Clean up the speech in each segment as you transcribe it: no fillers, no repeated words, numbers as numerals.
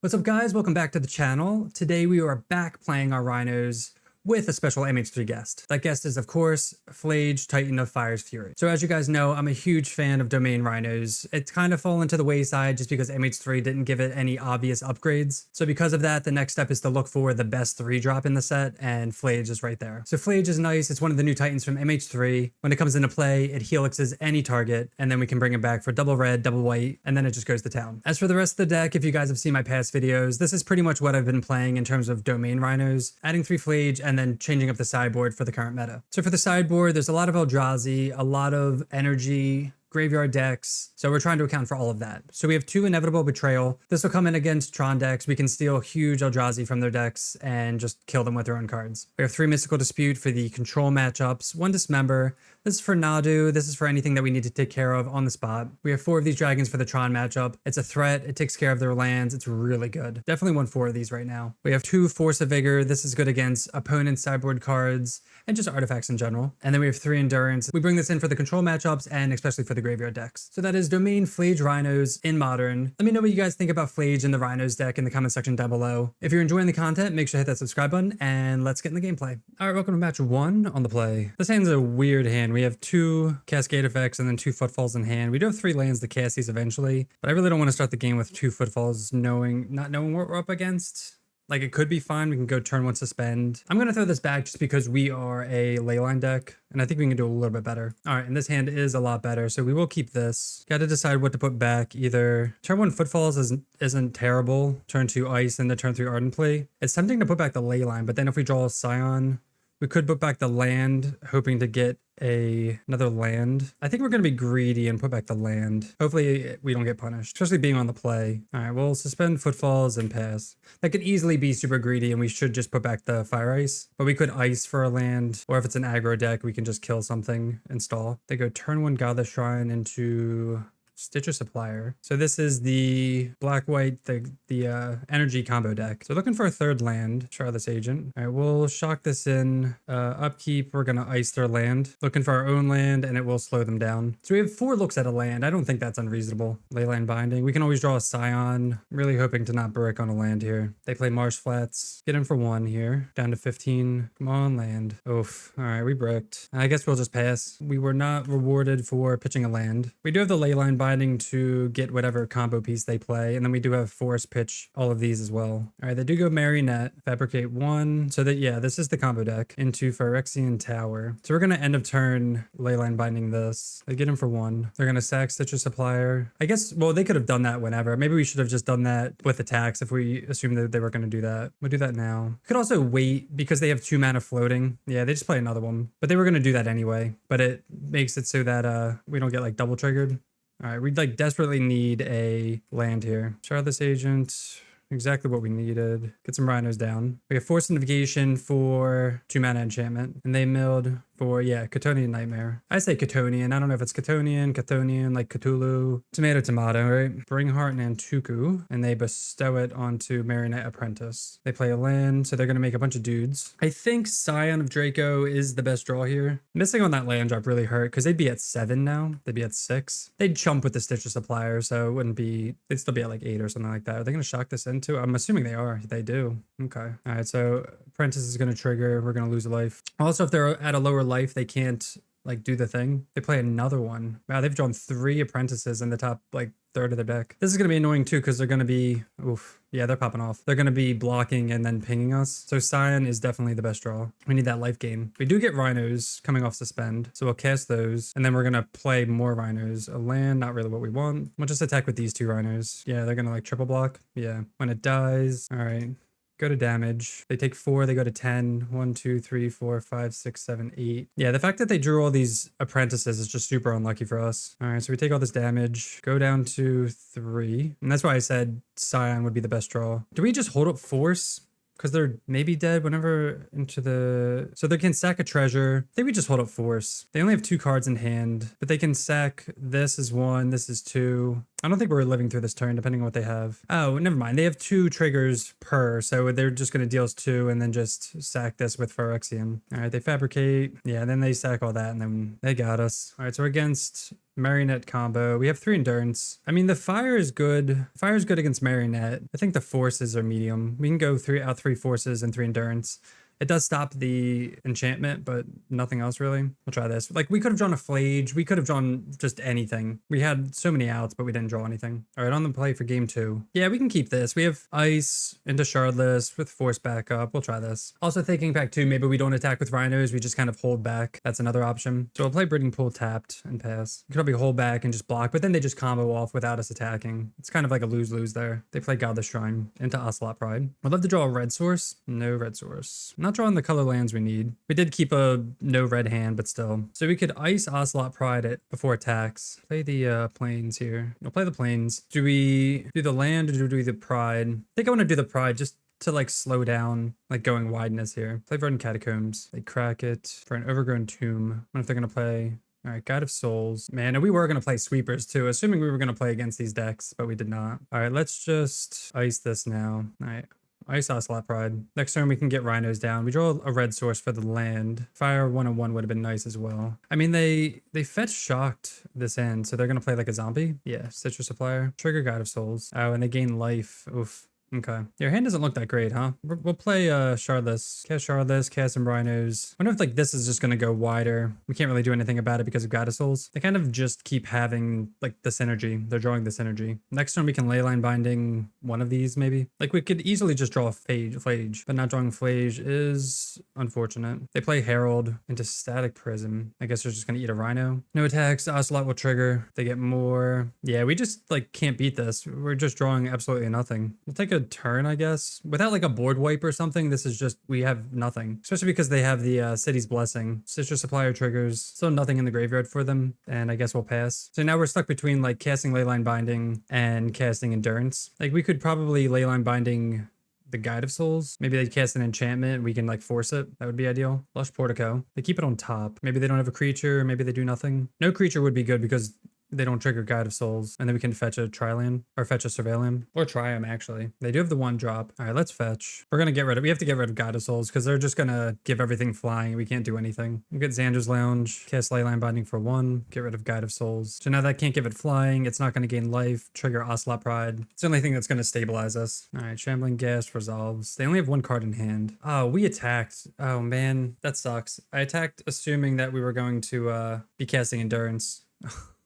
What's up guys, welcome back to the channel. Today we are back playing our Rhinos with a special MH3 guest. That guest is of course Phlage, Titan of Fire's Fury. So as you guys know, I'm a huge fan of Domain Rhinos. It's kind of fallen to the wayside just because MH3 didn't give it any obvious upgrades. So because of that, the next step is to look for the best 3-drop in the set, and Phlage is right there. So Phlage is nice, it's one of the new Titans from MH3. When it comes into play, it helixes any target, and then we can bring it back for double red, double white, and then it just goes to town. As for the rest of the deck, if you guys have seen my past videos, this is pretty much what I've been playing in terms of Domain Rhinos, adding 3 Phlage and then changing up the sideboard for the current meta. So for the sideboard, there's a lot of Eldrazi, a lot of energy, graveyard decks, so we're trying to account for all of that. So we have 2 Inevitable Betrayal. This will come in against Tron decks. We can steal huge Eldrazi from their decks and just kill them with their own cards. We have 3 Mystical Dispute for the control matchups, 1 Dismember. This is for Nadu. This is for anything that we need to take care of on the spot. We have 4 of these dragons for the Tron matchup. It's a threat. It takes care of their lands. It's really good. Definitely want 4 of these right now. We have 2 Force of Vigor. This is good against opponents' sideboard cards and just artifacts in general. And then we have 3 Endurance. We bring this in for the control matchups and especially for the graveyard decks. So that is Domain Phlage Rhinos in Modern. Let me know what you guys think about Phlage and the Rhinos deck in the comment section down below. If you're enjoying the content, make sure to hit that subscribe button and let's get in the gameplay. All right, welcome to match 1 on the play. This hand's a weird hand. We have 2 cascade effects and then 2 footfalls in hand. We do have 3 lands to cast these eventually, but I really don't want to start the game with 2 footfalls not knowing what we're up against. Like, it could be fine. We can go turn 1 suspend. I'm going to throw this back just because we are a leyline deck, and I think we can do a little bit better. All right, and this hand is a lot better, so we will keep this. Got to decide what to put back. Either turn 1 footfalls isn't terrible. Turn 2 ice and the turn 3 ardent play. It's tempting to put back the leyline, but then if we draw a scion, we could put back the land, hoping to get another land. I think we're going to be greedy and put back the land. Hopefully we don't get punished, especially being on the play. All right, we'll suspend footfalls and pass. That could easily be super greedy and we should just put back the fire ice, but we could ice for a land, or if it's an aggro deck, we can just kill something and stall. They go turn 1 Godless Shrine into Stitcher Supplier. So this is the black-white, the energy combo deck. So looking for a 3rd land. Try this agent. All right, we'll shock this in. Upkeep, we're gonna ice their land. Looking for our own land, and it will slow them down. So we have 4 looks at a land. I don't think that's unreasonable. Leyline Binding. We can always draw a scion. Really hoping to not brick on a land here. They play Marsh Flats. Get in for 1 here. Down to 15. Come on, land. Oof. All right, we bricked. I guess we'll just pass. We were not rewarded for pitching a land. We do have the Leyline Binding to get whatever combo piece they play, and then we do have Force pitch all of these as well. All right, they do go Marionette, Fabricate 1, so that, yeah, this is the combo deck, into Phyrexian Tower. So we're gonna end of turn Leyline Binding this. They get him for 1. They're gonna sack Stitcher Supplier. I guess, well, they could have done that whenever. Maybe we should have just done that with attacks if we assumed that they were gonna do that. We'll do that now. Could also wait because they have 2 mana floating. Yeah, they just play another one, but they were gonna do that anyway, but it makes it so that we don't get like double triggered. All right, we'd like desperately need a land here. Try this agent. Exactly what we needed. Get some rhinos down. We have Force Navigation for 2 mana enchantment. And they milled for, yeah, Chthonian Nightmare. I say Chthonian. I don't know if it's Chthonian, like Cthulhu. Tomato, right? Bring Heart Nantuku. And they bestow it onto Marionette Apprentice. They play a land, so they're going to make a bunch of dudes. I think Scion of Draco is the best draw here. Missing on that land drop really hurt because they'd be at 7 now. They'd be at 6. They'd chump with the Stitcher Supplier, so it wouldn't be, they'd still be at like 8 or something like that. Are they going to shock this into? I'm assuming they are. They do. Okay. All right, so Apprentice is going to trigger. We're going to lose a life. Also, if they're at a lower life, they can't like do the thing. They play another one. Wow, they've drawn 3 apprentices in the top like 1/3 of their deck. This is going to be annoying too because they're going to be, oof, yeah, they're popping off. They're going to be blocking and then pinging us. So Scion is definitely the best draw. We need that life gain. We do get Rhinos coming off suspend, so we'll cast those and then we're going to play more Rhinos. A land, not really what we want. We'll just attack with these 2 Rhinos. Yeah, they're going to like triple block. Yeah, when it dies. All right. Go to damage. They take 4, they go to 10. 1, 2, 3, 4, 5, 6, 7, 8. Yeah, the fact that they drew all these apprentices is just super unlucky for us. All right, so we take all this damage, go down to 3. And that's why I said Scion would be the best draw. Do we just hold up Force? Because they're maybe dead whenever into the... So they can sack a treasure. I think we just hold up Force. They only have 2 cards in hand, but they can sack... This is 1, this is 2. I don't think we're living through this turn, depending on what they have. Oh, never mind. They have 2 triggers per, so they're just going to deal us 2 and then just sack this with Phyrexian. All right, they fabricate. Yeah, then they sack all that, and then they got us. All right, so we're against Marionette combo. We have 3 endurance. I mean, the fire is good. Fire is good against Marionette. I think the forces are medium. We can go out 3 forces and 3 endurance. It does stop the enchantment, but nothing else really. We'll try this. Like, we could have drawn a Phlage. We could have drawn just anything. We had so many outs, but we didn't draw anything. All right, on the play for game 2. Yeah, we can keep this. We have Ice into Shardless with Force backup. We'll try this. Also thinking back too, maybe we don't attack with Rhinos. We just kind of hold back. That's another option. So we'll play Breeding Pool tapped and pass. We could probably hold back and just block, but then they just combo off without us attacking. It's kind of like a lose-lose there. They play Godless Shrine into Ocelot Pride. I'd love to draw a red source. No red source. I'm not drawing the color lands we need. We did keep a no red hand, but still. So we could Ice Ocelot Pride it before attacks. Play the plains here. We'll play the plains. Do we do the land or do we do the Pride? I think I want to do the Pride just to like slow down like going wideness here. Play Verdant Catacombs. They crack it for an Overgrown Tomb. I wonder if they're going to play... All right, God of Souls. Man, and we were going to play sweepers too, assuming we were going to play against these decks, but we did not. All right, let's just Ice this now. All right. Ice Ocelot Pride. Next turn we can get Rhinos down. We draw a red source for the land. Fire 1/1 would have been nice as well. I mean, they fetch Shocked this end, so they're going to play like a zombie. Yeah, Citrus Supplier. Trigger God of Souls. Oh, and they gain life. Oof. Okay. Your hand doesn't look that great, huh? We'll play Shardless. Cast Shardless, cast some Rhinos. I wonder if like this is just going to go wider. We can't really do anything about it because of God of Souls. They kind of just keep having like the synergy. They're drawing the synergy. Next turn we can Leyline Binding one of these maybe. Like we could easily just draw a Phlage, but not drawing Phlage is unfortunate. They play Herald into Static Prism. I guess they're just going to eat a Rhino. No attacks. Ocelot will trigger. They get more. Yeah, we just like can't beat this. We're just drawing absolutely nothing. We'll take a turn, I guess, without like a board wipe or something. This is just, we have nothing, especially because they have the City's Blessing. Citrus Supplier triggers, still nothing in the graveyard for them, and I guess we'll pass. So now we're stuck between like casting Leyline Binding and casting Endurance. Like we could probably Leyline Binding the Guide of Souls. Maybe they cast an enchantment, we can like force it. That would be ideal. Lush Portico. They keep it on top. Maybe they don't have a creature, maybe they do nothing. No creature would be good because they don't trigger Guide of Souls, and then we can fetch a Triland, or fetch a Surveillium, or Triumph actually. They do have the 1 drop. All right, let's fetch. We're gonna get rid of, we have to get rid of Guide of Souls because they're just gonna give everything flying. We can't do anything. We get Xander's Lounge, cast Leyline Binding for 1, get rid of Guide of Souls. So now that can't give it flying, it's not gonna gain life, trigger Ocelot Pride. It's the only thing that's gonna stabilize us. All right, Shambling Gas resolves. They only have 1 card in hand. Oh, we attacked. Oh man, that sucks. I attacked assuming that we were going to be casting Endurance.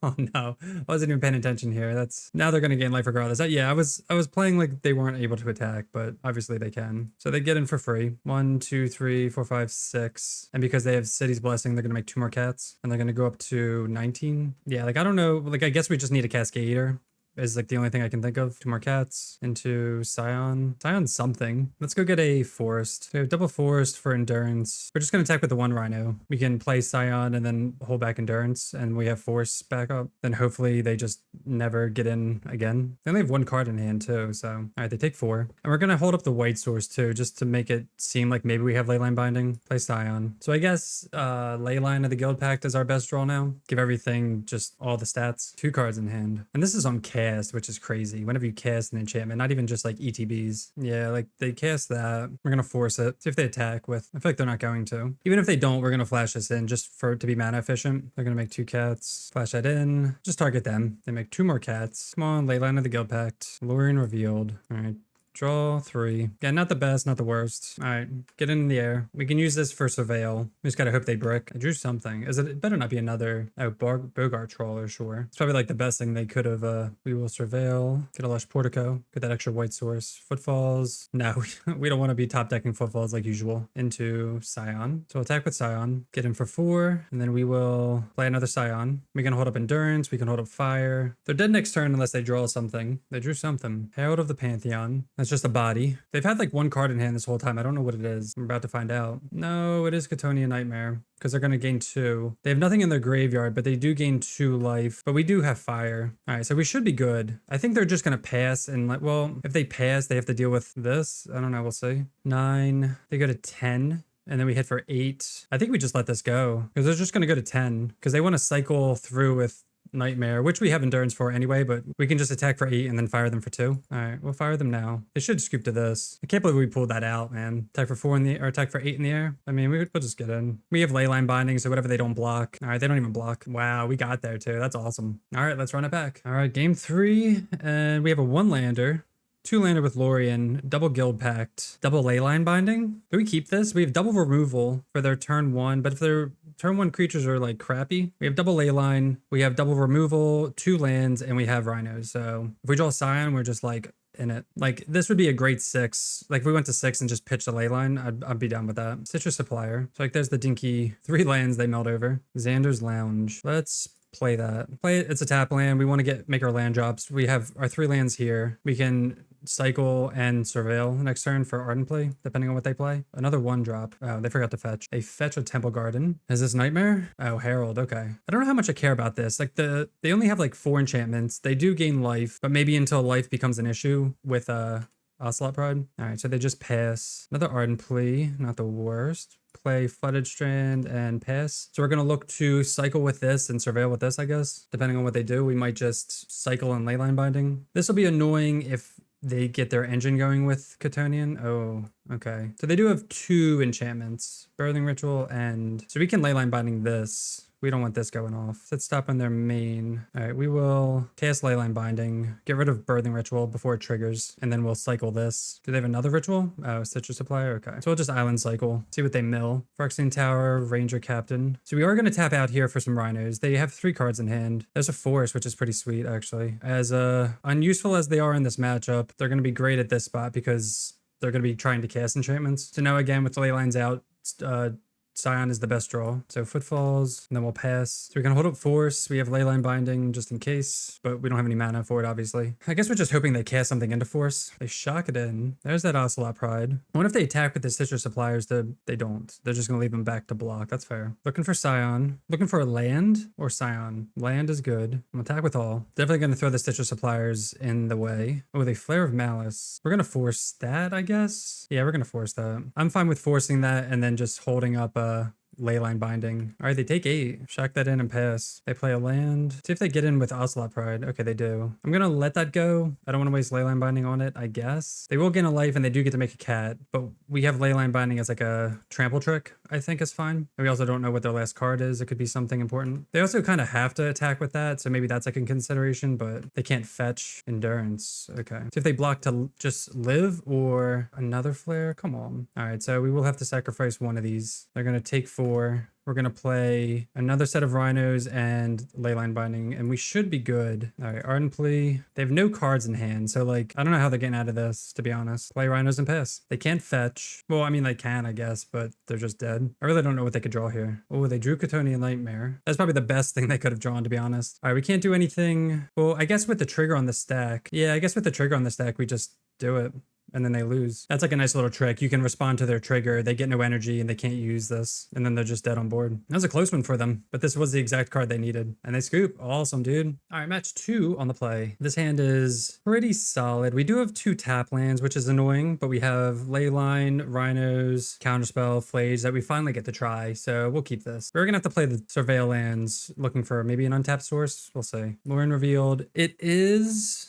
Oh no, I wasn't even paying attention here. Now they're going to gain life regardless. Yeah, I was playing like they weren't able to attack, but obviously they can. So they get in for free. 1, 2, 3, 4, 5, 6. And because they have City's Blessing, they're going to make 2 more cats. And they're going to go up to 19. Yeah, like I don't know. Like I guess we just need a Cascader. Is like the only thing I can think of. 2 more cats into Scion. Scion something. Let's go get a Forest. We have double Forest for Endurance. We're just going to attack with the 1 Rhino. We can play Scion and then hold back Endurance, and we have Force backup. Then hopefully they just never get in again. They only have 1 card in hand too, so. All right, they take 4. And we're going to hold up the white source too, just to make it seem like maybe we have Leyline Binding. Play Scion. So I guess Leyline of the Guild Pact is our best draw now. Give everything just all the stats. 2 cards in hand. And this is on cast, which is crazy. Whenever you cast an enchantment, not even just like ETBs. Yeah, like they cast that. We're gonna force it. See if they attack with. I feel like they're not going to. Even if they don't, we're gonna flash this in just for it to be mana efficient. They're gonna make 2 cats. Flash that in. Just target them. They make 2 more cats. Come on, Leyline of the Guild Pact. Lorien revealed. All right. Draw 3. Yeah, not the best, not the worst. All right, get in the air. We can use this for Surveil. We just gotta hope they brick. I drew something. It better not be another Bogart Trawler, sure. It's probably like the best thing they could have. We will Surveil. Get a Lush Portico. Get that extra white source. Footfalls. No, we don't want to be top decking Footfalls like usual. Into Scion. So attack with Scion. Get in for 4. And then we will play another Scion. We can hold up Endurance. We can hold up Fire. They're dead next turn unless they draw something. They drew something. Herald of the Pantheon. That's just a body. They've had like 1 card in hand this whole time. I don't know what it is. I'm about to find out. No, it is Catonia Nightmare because they're going to gain 2. They have nothing in their graveyard, but they do gain 2 life. But we do have Fire. All right, so we should be good. I think they're just going to pass and like, well, if they pass, they have to deal with this. I don't know. We'll see. 9. They go to 10. And then we hit for 8. I think we just let this go because they're just going to go to 10 because they want to cycle through with Nightmare, which we have endurance for anyway, but we can just attack for 8 and then fire them for 2. All right, we'll fire them now. They should scoop to this. I can't believe we pulled that out, man. Attack for 4 in the, or attack for 8 in the air. I mean, we'll just get in. We have leyline binding, so whatever they don't block. All right, they don't even block. Wow, we got there too. That's awesome. All right, let's run it back. All right, game 3, and we have a 1-lander. 2-lander with Lorien, double Guild Pact, double Leyline Binding. Do we keep this? We have double removal for their turn 1, but if their turn 1 creatures are like crappy, we have double Leyline, we have double removal, 2 lands, and we have Rhinos. So if we draw Scion, we're just like in it. Like this would be a great 6. Like if we went to 6 and just pitched a Leyline, I'd be down with that. Citrus Supplier. So like there's the dinky 3 lands they meld over. Xander's Lounge. Let's play that. Play it. It's a tap land. We want to make our land drops. We have our 3 lands here. We can cycle and surveil next turn for Ardent Play, depending on what they play. Another 1-drop. Oh, they forgot to fetch. They fetch a Temple Garden. Is this Nightmare? Oh, Herald. Okay. I don't know how much I care about this. Like they only have like 4 enchantments. They do gain life, but maybe until life becomes an issue with Ocelot Pride. All right, so they just pass. Another Ardent Plea, not the worst. Play Flooded Strand and pass. So we're going to look to cycle with this and surveil with this, I guess. Depending on what they do, we might just cycle and Leyline Binding. This will be annoying if they get their engine going with Chthonian. Oh, okay. So they do have 2 enchantments, Birthing Ritual, and so we can Leyline Binding this. We don't want this going off. Let's stop on their main. All right, we will cast Leyline Binding, get rid of Birthing Ritual before it triggers, and then we'll cycle this. Do they have another ritual? Oh, Citrus Supplier, okay. So we'll just Island Cycle, see what they mill. Phyrexian Tower, Ranger Captain. So we are gonna tap out here for some Rhinos. They have 3 cards in hand. There's a Forest, which is pretty sweet, actually. As unuseful as they are in this matchup, they're gonna be great at this spot because they're gonna be trying to cast enchantments. So now again, with the Leylines out, Scion is the best draw. So Footfalls, and then we'll pass. So we can hold up Force. We have Leyline Binding just in case, but we don't have any mana for it, obviously. I guess we're just hoping they cast something into Force. They shock it in. There's that Ocelot Pride. I wonder if they attack with the Citrus Suppliers. They don't. They're just going to leave them back to block. That's fair. Looking for Scion. Looking for a land or Scion. Land is good. I'm going to attack with all. Definitely going to throw the Citrus Suppliers in the way. Oh, they Flare of Malice. We're going to force that, I guess. Yeah, we're going to force that. I'm fine with forcing that and then just holding up Leyline Binding. All right, they take 8. Shock that in and pass. They play a land. See if they get in with Ocelot Pride. Okay, they do. I'm gonna let that go. I don't want to waste Leyline Binding on it, I guess. They will gain a life and they do get to make a cat, but we have Leyline Binding as like a trample trick, I think is fine. And we also don't know what their last card is. It could be something important. They also kind of have to attack with that, so maybe that's like a consideration, but they can't fetch Endurance. Okay. So if they block to just live or another flare, come on. All right, so we will have to sacrifice one of these. They're gonna take 4. We're going to play another set of Rhinos and Leyline Binding, and we should be good. All right, Ardent Plea. They have no cards in hand, so like, I don't know how they're getting out of this, to be honest. Play Rhinos and pass. They can't fetch. Well, I mean, they can, I guess, but they're just dead. I really don't know what they could draw here. Oh, they drew Chthonian Nightmare. That's probably the best thing they could have drawn, to be honest. All right, we can't do anything. Well, I guess with the trigger on the stack. Yeah, I guess with the trigger on the stack, we just do it. And then they lose. That's like a nice little trick. You can respond to their trigger. They get no energy and they can't use this. And then they're just dead on board. That was a close one for them, but this was the exact card they needed. And they scoop. Awesome, dude. All right, match 2 on the play. This hand is pretty solid. We do have 2 tap lands, which is annoying, but we have Leyline, Rhinos, Counterspell, Phlage that we finally get to try. So we'll keep this. We're gonna have to play the Surveil lands, looking for maybe an untapped source. We'll see. Lorien revealed. It is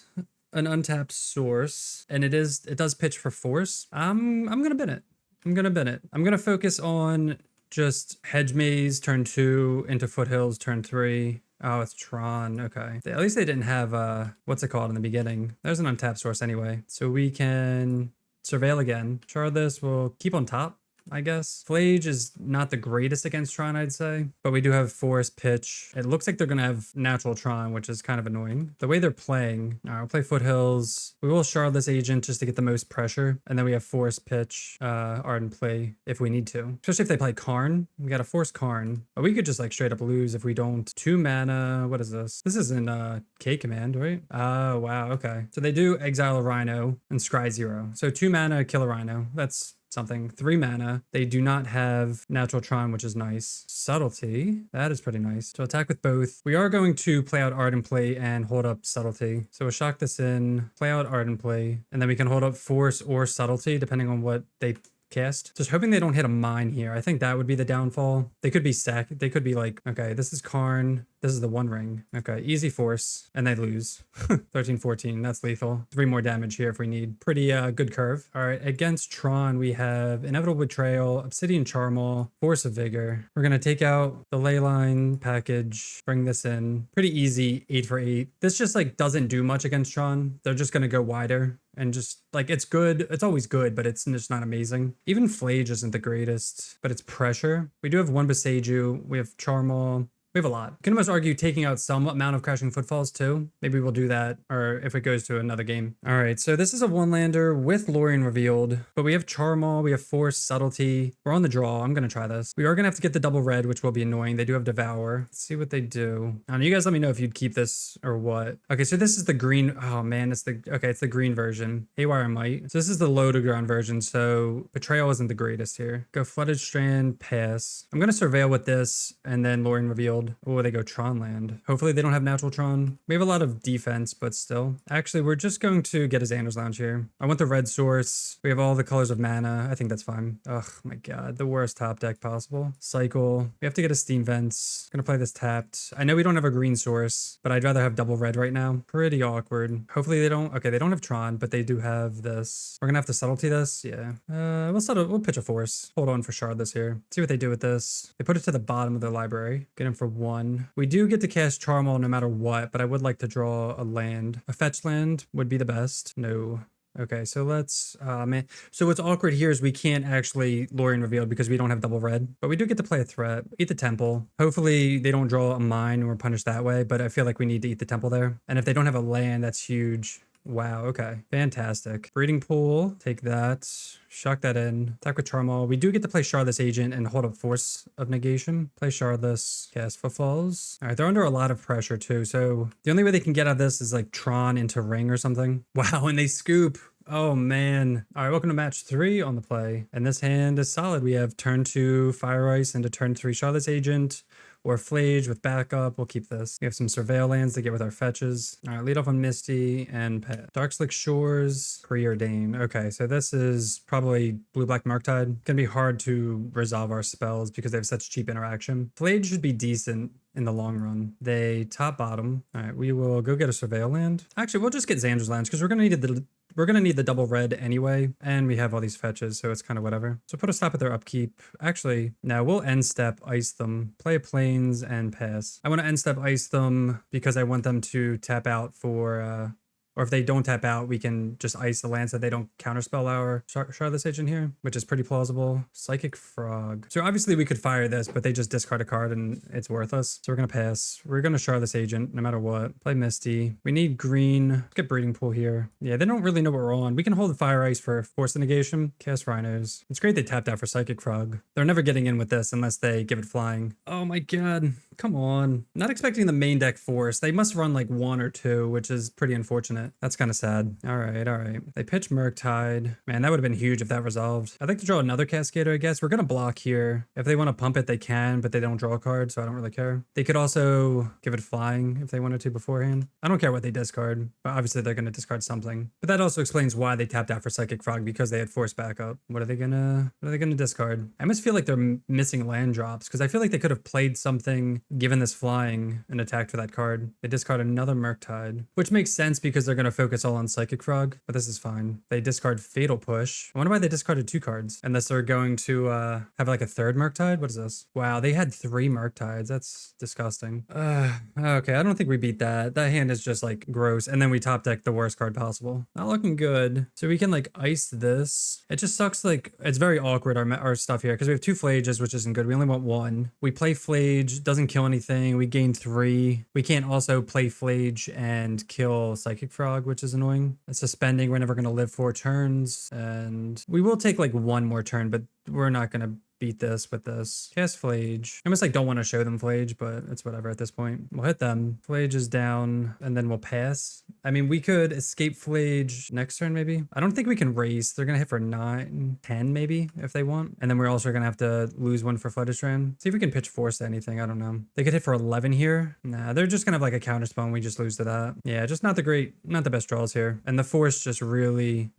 an untapped source, and it does pitch for Force. I'm gonna bin it. I'm gonna focus on just Hedge Maze turn 2 into Foothills turn 3. Oh, it's Tron. Okay. At least they didn't have what's it called in the beginning. There's an untapped source anyway. So we can Surveil again. Shard this, we'll keep on top, I guess. Phlage is not the greatest against Tron, I'd say, but we do have Forest Pitch. It looks like they're going to have natural Tron, which is kind of annoying. The way they're playing, all right, we'll play Foothills. We will shard this agent just to get the most pressure, and then we have Forest Pitch, Ardent Play if we need to. Especially if they play Karn. We got to force Karn, but we could just like straight up lose if we don't. 2 mana, what is this? This isn't K command, right? Oh, wow, okay. So they do exile a Rhino and scry 0. So 2 mana, kill a Rhino. That's something. 3 mana. They do not have natural Tron, which is nice. Subtlety. That is pretty nice. To attack with both. We are going to play out Ardent Play and hold up Subtlety. So we'll shock this in, play out Ardent Play, and then we can hold up Force or Subtlety, depending on what they cast. Just hoping they don't hit a mine here. I think that would be the downfall. They could be stacked. They could be like, okay, this is Karn. This is the one ring. Okay, easy force, and they lose. 13, 14, that's lethal. 3 more damage here if we need. Pretty good curve. All right, against Tron, we have Inevitable Betrayal, Obsidian Charmal, Force of Vigor. We're gonna take out the Leyline package, bring this in. Pretty easy, 8 for 8. This just like doesn't do much against Tron. They're just gonna go wider. And just like, it's good. It's always good, but it's just not amazing. Even Phlage isn't the greatest, but it's pressure. We do have 1 Boseiju. We have Charmal. We have a lot. Can almost argue taking out some amount of Crashing Footfalls too. Maybe we'll do that, or if it goes to another game. All right, so this is a 1-lander with Lorien revealed, but we have Charmal, we have Force, Subtlety. We're on the draw. I'm gonna try this. We are gonna have to get the double red, which will be annoying. They do have Devour. Let's see what they do. I don't know, you guys let me know if you'd keep this or what. Okay, so this is the green. Oh man, it's the green version. Haywire Might. So this is the low to ground version, so Betrayal isn't the greatest here. Go Flooded Strand, pass. I'm gonna Surveil with this, and then Lorien revealed. Oh, they go Tron land. Hopefully they don't have natural Tron. We have a lot of defense, but still. Actually, we're just going to get a Xander's Lounge here. I want the red source. We have all the colors of mana. I think that's fine. Oh my god, the worst top deck possible. Cycle. We have to get a Steam Vents. Gonna play this tapped. I know we don't have a green source, but I'd rather have double red right now. Pretty awkward. Hopefully they don't. Okay, they don't have Tron, but they do have this. We're gonna have to Subtlety this. Yeah. We'll pitch a Force. Hold on for Shard this here. See what they do with this. They put it to the bottom of their library. Get him for 1. We do get to cast Charmal no matter what, but I would like to draw a land. A fetch land would be the best. No. Okay, so let's, man. So what's awkward here is we can't actually Lorien revealed because we don't have double red, but we do get to play a threat. Eat the Temple. Hopefully they don't draw a mine and we're punished that way, but I feel like we need to eat the Temple there. And if they don't have a land, that's huge. Wow, okay. Fantastic. Breeding Pool, take that. Shock that in. Attack with Charmal. We do get to play Shardless Agent and hold up Force of Negation. Play Shardless. Cast Footfalls. All right, they're under a lot of pressure too, so the only way they can get out of this is like Tron into Ring or something. Wow, and they scoop. Oh man. All right, welcome to match 3 on the play. And this hand is solid. We have turn 2 Fire Ice into turn 3 Shardless Agent. Or Phlage with backup. We'll keep this. We have some Surveil lands to get with our fetches. All right, lead off on Misty and Pet. Darkslick Shores, Preordain. Okay, so this is probably blue-black Murktide. Gonna be hard to resolve our spells because they have such cheap interaction. Phlage should be decent in the long run. They top bottom. All right, we will go get a Surveil land. Actually, we'll just get Xander's lands because we're gonna need the double red anyway, and we have all these fetches, so it's kind of whatever. So put a stop at their upkeep. Actually, now we'll end step ice them, play plains, and pass. I want to end step ice them because I want them to tap out for or if they don't tap out, we can just ice the land so they don't counterspell our Shardless Agent here, which is pretty plausible. Psychic Frog. So obviously we could fire this, but they just discard a card and it's worthless. So we're going to pass. We're going to Shardless Agent no matter what. Play Misty. We need green. Let's get Breeding Pool here. Yeah, they don't really know what we're on. We can hold the Fire Ice for Force of Negation. Cast Rhinos. It's great they tapped out for Psychic Frog. They're never getting in with this unless they give it flying. Oh my god. Come on. Not expecting the main deck Force. They must run like 1 or 2, which is pretty unfortunate. That's kind of sad. All right, all right. They pitch Murktide. Man, that would have been huge if that resolved. I'd like to draw another Cascader, I guess. We're going to block here. If they want to pump it, they can, but they don't draw a card, so I don't really care. They could also give it flying if they wanted to beforehand. I don't care what they discard, but obviously they're going to discard something. But that also explains why they tapped out for Psychic Frog, because they had Force backup. What are they gonna discard? I almost feel like they're missing land drops, because I feel like they could have played something given this flying and attacked for that card. They discard another Murktide, which makes sense because they're going to focus all on Psychic Frog, but this is fine. They discard Fatal Push. I wonder why they discarded 2 cards, unless they're going to have like a third Murktide. What is this? Wow, they had 3 Murktides. That's disgusting. Okay, I don't think we beat that. That hand is just like gross, and then we top deck the worst card possible. Not looking good. So we can like ice this. It just sucks, like it's very awkward our stuff here because we have 2 Phlages, which isn't good. We only want 1. We play Phlage, doesn't kill anything. We gain 3. We can't also play Phlage and kill Psychic Frog, which is annoying. It's suspending. We're never going to live 4 turns, and we will take like 1 more turn, but we're not going to beat this with this. Cast Phlage. I almost like don't want to show them Phlage, but it's whatever at this point. We'll hit them. Phlage is down, and then we'll pass. I mean, we could escape Phlage next turn, maybe. I don't think we can race. They're going to hit for 9, 10 maybe, if they want. And then we're also going to have to lose 1 for Flooded Strand. See if we can pitch Force to anything. I don't know. They could hit for 11 here. Nah, they're just going to have like a counter spell and we just lose to that. Yeah, just not the best draws here. And the Force just really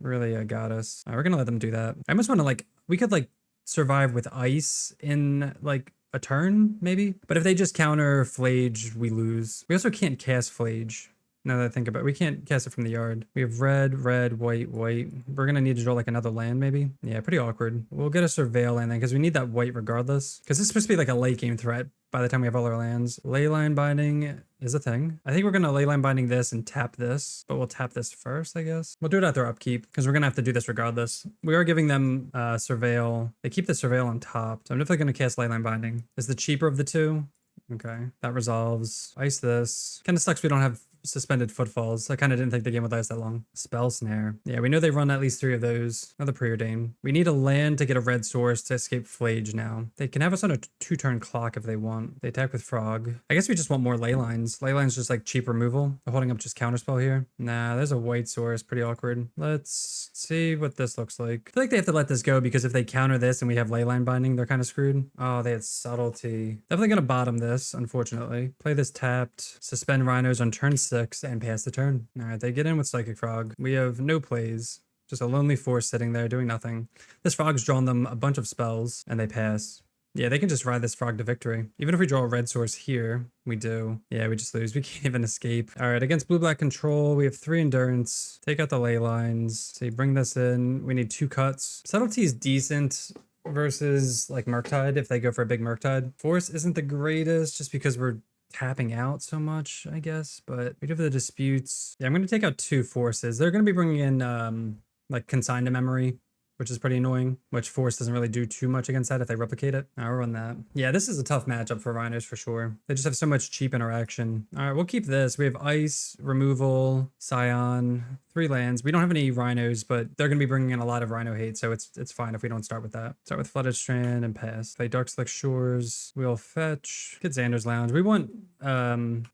got us. All right, we're going to let them do that. I almost want to like we could like survive with ice in like a turn maybe. But if they just counter Phlage, we lose. We also can't cast Phlage. Now that I think about it, we can't cast it from the yard. We have red, red, white, white. We're gonna need to draw like another land maybe. Yeah, pretty awkward. We'll get a Surveil land then because we need that white regardless. Because it's supposed to be like a late game threat by the time we have all our lands. Leyline Binding is a thing. I think we're gonna Leyline Binding this and tap this, but we'll tap this first, I guess. We'll do it at their upkeep because we're gonna have to do this regardless. We are giving them Surveil. They keep the Surveil on top. So I'm definitely gonna cast Leyline Binding. Is the cheaper of the two. Okay, that resolves. Ice this. Kind of sucks we don't have suspended footfalls. I kind of didn't think the game would last that long. Spell Snare. Yeah, we know they run at least 3 of those. Another Preordain. We need a land to get a red source to escape Phlage now. They can have us on a 2-turn clock if they want. They attack with Frog. I guess we just want more Leylines. Leyline's just like cheap removal. They're holding up just counterspell here. Nah, there's a white source. Pretty awkward. Let's see what this looks like. I feel like they have to let this go because if they counter this and we have Leyline Binding, they're kind of screwed. Oh, they had Subtlety. Definitely gonna bottom this, unfortunately. Play this tapped. Suspend Rhinos on turn 6 and pass the turn. All right, they get in with Psychic Frog. We have no plays. Just a Lonely Force sitting there doing nothing. This Frog's drawn them a bunch of spells and they pass. Yeah, they can just ride this Frog to victory. Even if we draw a red source here, we do. Yeah, we just lose. We can't even escape. All right, against blue-black control, we have 3 endurance. Take out the ley lines. So you bring this in. We need 2 cuts. Subtlety is decent versus like Murktide if they go for a big Murktide. Force isn't the greatest just because we're tapping out so much, I guess, but we do have the disputes. Yeah, I'm going to take out 2 forces. They're going to be bringing in like Consign to Memory, which is pretty annoying, which Force doesn't really do too much against that if they replicate it. I'll run that. Yeah, this is a tough matchup for Rhinos for sure. They just have so much cheap interaction. All right, we'll keep this. We have Ice, Removal, Scion, 3 lands. We don't have any Rhinos, but they're going to be bringing in a lot of Rhino hate, so it's fine if we don't start with that. Start with Flooded Strand and pass. Play Dark Slick Shores. We'll fetch. Get Xander's Lounge. We want Domain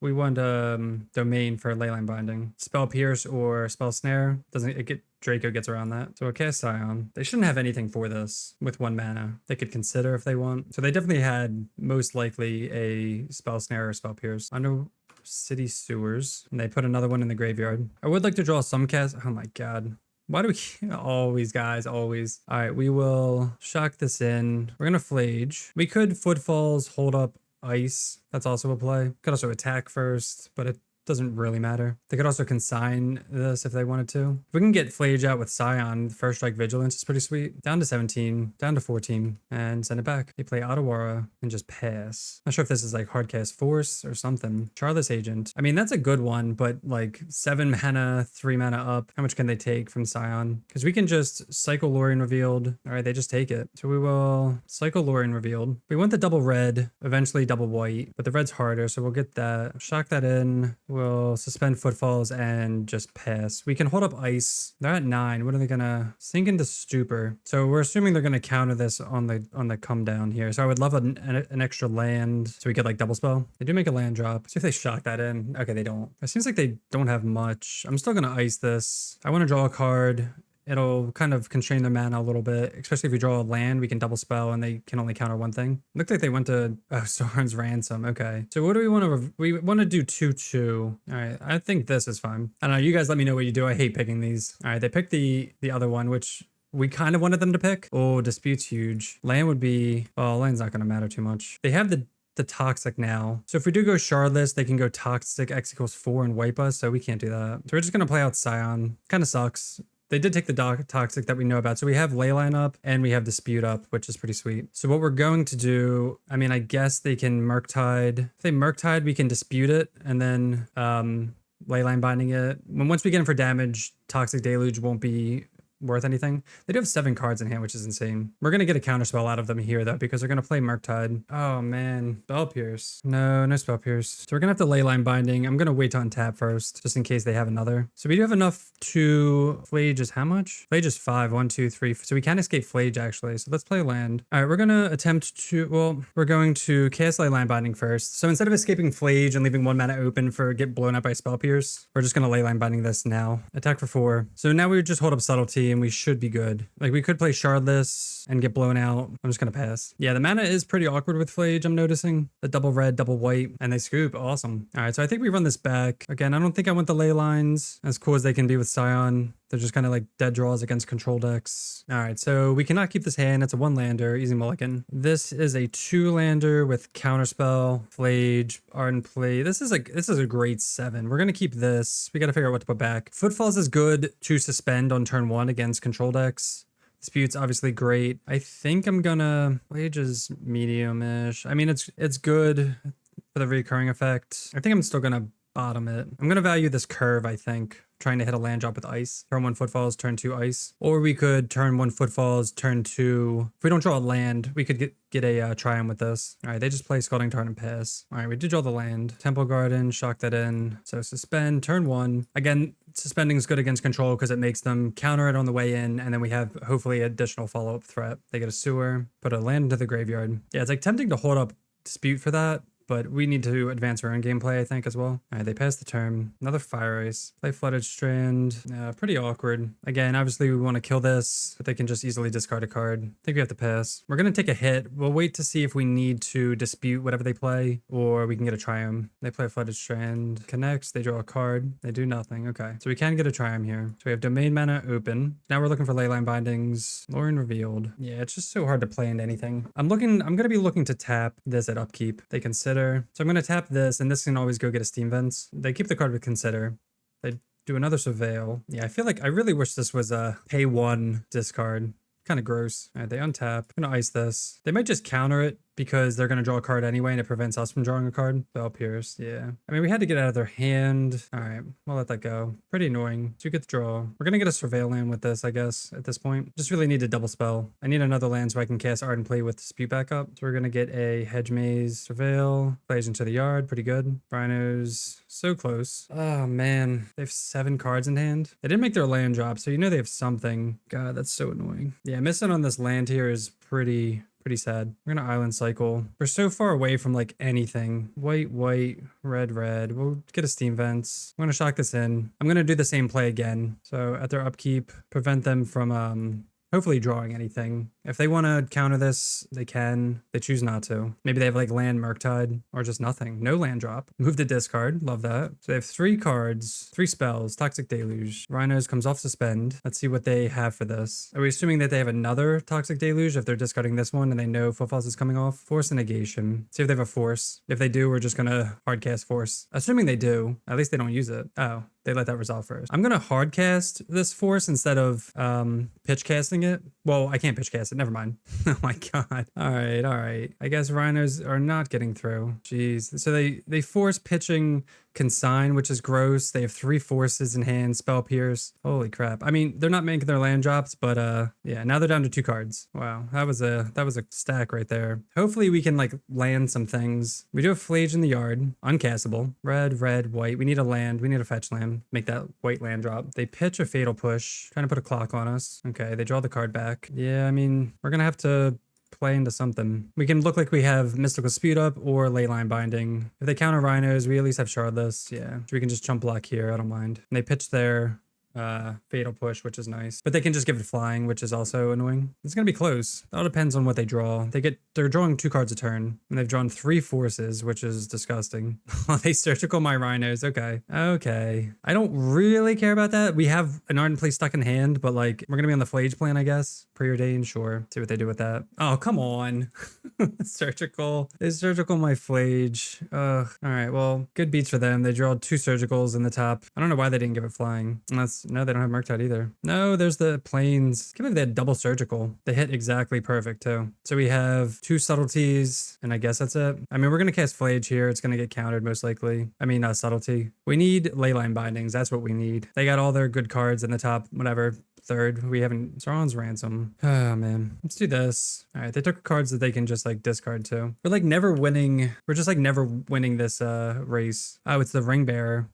for Leyline Binding. Spell Pierce or Spell Snare. Doesn't it get Draco gets around that. So we'll cast Scion. They shouldn't have anything for this with 1 mana. They could consider if they want. So they definitely had most likely a Spell Snare or Spell Pierce. Under City Sewers. And they put another one in the graveyard. I would like to draw some cast. Oh my god. Why do we always, guys, always? All right, we will shock this in. We're gonna Phlage. We could Footfalls, hold up Ice. That's also a play. Could also attack first, but it doesn't really matter. They could also consign this if they wanted to. If we can get Phlage out with Scion, First Strike Vigilance is pretty sweet. Down to 17, down to 14, and send it back. They play Otawara and just pass. Not sure if this is like Hardcast Force or something. Charless Agent. I mean, that's a good one, but like 7 mana, 3 mana up. How much can they take from Scion? Because we can just Cycle Lorien Revealed. All right, they just take it. So we will Cycle Lorien Revealed. We want the double red, eventually double white, but the red's harder, so we'll get that. Shock that in. We'll suspend Footfalls and just pass. We can hold up Ice. They're at 9. What are they gonna sink into Stupor? So we're assuming they're gonna counter this on the come down here. So I would love an extra land so we could like double spell. They do make a land drop. See if they shock that in. Okay, they don't. It seems like they don't have much. I'm still gonna Ice this. I want to draw a card. It'll kind of constrain their mana a little bit, especially if we draw a land, we can double spell and they can only counter 1 thing. Looks like they went to Sauron's Ransom. Okay. So what do we want to, we want to do 2/2. All right. I think this is fine. I don't know. You guys let me know what you do. I hate picking these. All right. They picked the other one, which we kind of wanted them to pick. Oh, Dispute's huge. Land would be, oh, land's not going to matter too much. They have the Toxic now. So if we do go Shardless, they can go Toxic, X equals 4 and wipe us. So we can't do that. So we're just going to play out Scion. Kind of sucks. They did take the Toxic that we know about. So we have Leyline up and we have Dispute up, which is pretty sweet. So what we're going to do, I mean, I guess they can Murktide. If they Murktide, we can Dispute it and then Leyline Binding it. Once we get in for damage, Toxic Deluge won't be worth anything. They do have 7 cards in hand, which is insane. We're gonna get a counterspell out of them here though, because they're gonna play Murktide. Oh man, Spell Pierce. No Spell Pierce. So we're gonna have to Leyline Binding. I'm gonna wait to untap first, just in case they have another. So we do have enough to Phlage is how much? Phlage is 5. 1, 2, 3. So we can escape Phlage actually. So let's play land. All right, we're gonna attempt to, well, we're going to cast Leyline Binding first. So instead of escaping Phlage and leaving 1 mana open for get blown up by Spell Pierce, we're just gonna Leyline Binding this now. Attack for 4. So now we would just hold up Subtlety and we should be good. Like we could play Shardless and get blown out. I'm just gonna pass. Yeah, the mana is pretty awkward with Phlage, I'm noticing. The double red, double white, and they scoop. Awesome. All right, so I think we run this back. Again, I don't think I want the ley lines. As cool as they can be with Scion, They're just kind of like dead draws against control decks. All right, so we cannot keep this hand. It's a 1-lander, easy mulligan. This is a 2-lander with counterspell, Phlage, Ardent Play. This is a great 7. We're gonna keep this. We gotta figure out what to put back. Footfalls is good to suspend on turn 1 against control decks. Dispute's obviously great. I think I'm gonna... Phlage is medium-ish. I mean, it's good for the recurring effect. I think I'm still gonna bottom it. I'm gonna value this curve, I think. Trying to hit a land drop with ice. Turn 1 footfalls, turn 2 ice. Or we could turn 1 footfalls, turn 2... If we don't draw a land, we could get a try-on with this. All right, they just play Scalding Tarn and pass. All right, we did draw the land. Temple Garden, shock that in. So suspend, turn 1. Again, suspending is good against control because it makes them counter it on the way in, and then we have hopefully additional follow-up threat. They get a sewer, put a land into the graveyard. Yeah, it's like tempting to hold up Dispute for that, but we need to advance our own gameplay, I think, as well. All right, they pass the turn. Another Fire Ice. Play Flooded Strand. Pretty awkward. Again, obviously we want to kill this, but they can just easily discard a card. I think we have to pass. We're going to take a hit. We'll wait to see if we need to dispute whatever they play, or we can get a Triumph. They play Flooded Strand. Connects. They draw a card. They do nothing. Okay, so we can get a Triumph here. So we have Domain Mana open. Now we're looking for Leyline Bindings. Lauren Revealed. Yeah, it's just so hard to play into anything. I'm going to be looking to tap this at upkeep. They consider. So I'm going to tap this, and this can always go get a Steam Vents. They keep the card with Consider. They do another Surveil. Yeah, I feel like I really wish this was a pay 1 discard. Kind of gross. All right, they untap. I'm going to ice this. They might just counter it because they're going to draw a card anyway, and it prevents us from drawing a card. Bell Pierce, yeah. I mean, we had to get out of their hand. All right, we'll let that go. Pretty annoying. So you get the draw. We're going to get a Surveil land with this, I guess, at this point. Just really need to double spell. I need another land so I can cast Ardent Play with Dispute back up. So we're going to get a Hedge Maze, Surveil, Plays into the yard. Pretty good. Rhinos, so close. Oh, man. They have 7 cards in hand. They didn't make their land drop, so you know they have something. God, that's so annoying. Yeah, missing on this land here is pretty sad. We're gonna Island Cycle. We're so far away from like anything. White, red. We'll get a Steam Vents. I'm gonna shock this in. I'm gonna do the same play again. So at their upkeep, prevent them from hopefully drawing anything. If they want to counter this, they can. They choose not to. Maybe they have like land Murktide or just nothing. No land drop. Move to discard. Love that. So they have 3 cards, 3 spells. Toxic Deluge. Rhinos comes off suspend. Let's see what they have for this. Are we assuming that they have another Toxic Deluge if they're discarding this one and they know Footfalls is coming off? Force and Negation. See if they have a Force. If they do, we're just going to hardcast Force. Assuming they do. At least they don't use it. Oh, they let that resolve first. I'm going to hardcast this Force instead of pitch casting it. Well, I can't pitch cast it. Never mind. Oh my god. All right. I guess Rhinos are not getting through. Jeez. So they force pitching Consign, which is gross. They have 3 forces in hand. Spell Pierce. Holy crap. I mean, they're not making their land drops, but yeah, now they're down to 2 cards. Wow. That was a stack right there. Hopefully we can like land some things. We do have Phlage in the yard. Uncastable. Red, white. We need a land. We need a fetch land. Make that white land drop. They pitch a Fatal Push. Trying to put a clock on us. Okay, they draw the card back. Yeah, I mean, we're gonna have to play into something. We can look like we have Mystical Speed Up or Leyline Binding. If they counter Rhinos, we at least have Shardless. Yeah, so we can just chump block here. I don't mind. And they pitch their Fatal Push, which is nice, but they can just give it flying, which is also annoying. It's gonna be close. It all depends on what they draw. They're drawing 2 cards a turn, and they've drawn 3 forces, which is disgusting. They surgical my Rhinos. Okay. I don't really care about that. We have an Ardent Play stuck in hand, but like we're gonna be on the Phlage plan, I guess. Preordained, sure. See what they do with that. Oh, come on. Surgical. They surgical my Phlage. Ugh. All right. Well, good beats for them. They draw 2 surgicals in the top. I don't know why they didn't give it flying. No, they don't have Murktide either. No, there's the planes. I can't believe they had double surgical. They hit exactly perfect too. So we have 2 subtleties, and I guess that's it. I mean, we're gonna cast Phlage here. It's gonna get countered most likely. I mean, subtlety. We need Leyline Bindings. That's what we need. They got all their good cards in the top, whatever. 3rd. We haven't. Sauron's Ransom. Oh man. Let's do this. All right. They took cards that they can just like discard too. We're like never winning. We're just like never winning this race. Oh, it's the Ring Bearer.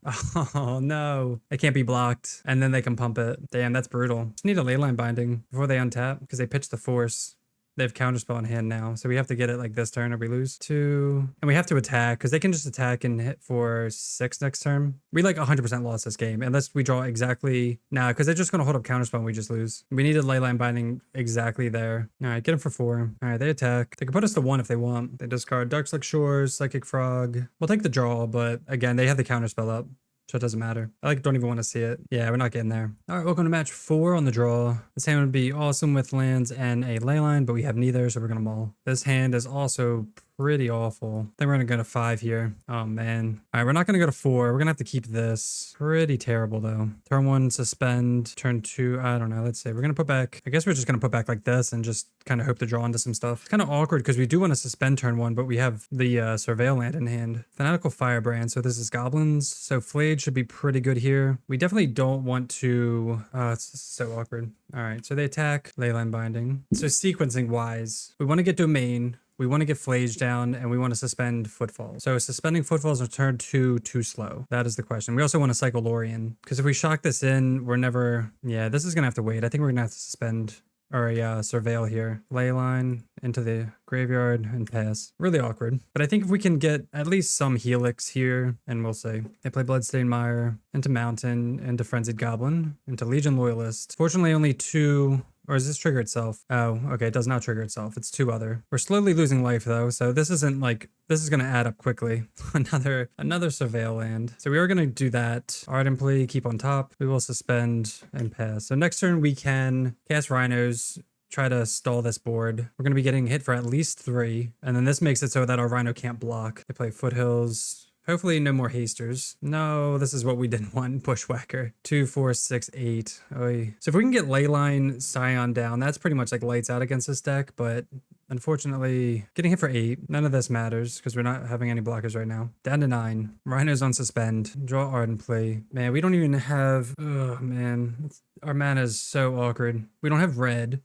Oh no. It can't be blocked. And then they can pump it. Damn, that's brutal. Just need a Leyline Binding before they untap because they pitch the Force. They have Counterspell in hand now, so we have to get it like this turn or we lose. 2. And we have to attack, because they can just attack and hit for 6 next turn. We like 100% lost this game, unless we draw exactly... Nah, because they're just going to hold up Counterspell and we just lose. We needed Leyline Binding exactly there. All right, get them for 4. All right, they attack. They can put us to 1 if they want. They discard Darkslick Shores, Psychic Frog. We'll take the draw, but again, they have the Counterspell up. so it doesn't matter. I like don't even want to see it. Yeah, we're not getting there. All right, welcome to match 4 on the draw. This hand would be awesome with lands and a ley line, but we have neither, so we're gonna mull. This hand is also pretty awful. I think we're gonna go to 5 here. Oh man. All right, we're not gonna go to 4. We're gonna have to keep this. Pretty terrible though. Turn 1, suspend. Turn 2, I don't know. Let's see. We're gonna put back. I guess we're just gonna put back like this and just kind of hope to draw into some stuff. It's kind of awkward because we do want to suspend turn 1, but we have the Surveil land in hand. Fanatical Firebrand. So this is Goblins. So Phlage should be pretty good here. We definitely don't want to. It's so awkward. All right, so they attack Leyline Binding. So sequencing wise, we want to get Domain. We want to get Phlage down, and we want to suspend Footfalls. So suspending Footfalls on turn 2 too slow? That is the question. We also want to cycle Lorien, because if we shock this in, we're never... Yeah, this is going to have to wait. I think we're going to have to suspend or Surveil here. Leyline into the graveyard and pass. Really awkward. But I think if we can get at least some Helix here, and we'll see. They play Bloodstained Mire into Mountain, into Frenzied Goblin, into Legion Loyalist. Fortunately, only 2... Or does this trigger itself? Oh, okay, it does not trigger itself. It's 2 other. We're slowly losing life though, so this isn't like, this is gonna add up quickly. another Surveil land. So we are gonna do that. Ardent Plea, keep on top. We will suspend and pass. So next turn we can cast Rhinos, try to stall this board. We're gonna be getting hit for at least 3, and then this makes it so that our Rhino can't block. They play Foothills. Hopefully no more hasters. No, this is what we didn't want. Bushwhacker. 2, 4, 6, 8. Oy. So if we can get Leyline Scion down, that's pretty much like lights out against this deck, but unfortunately, getting hit for 8, none of this matters because we're not having any blockers right now. Down to 9. Rhinos on suspend. Draw Ardent Plea. Man, we don't even have... Oh, man. Our mana is so awkward. We don't have red.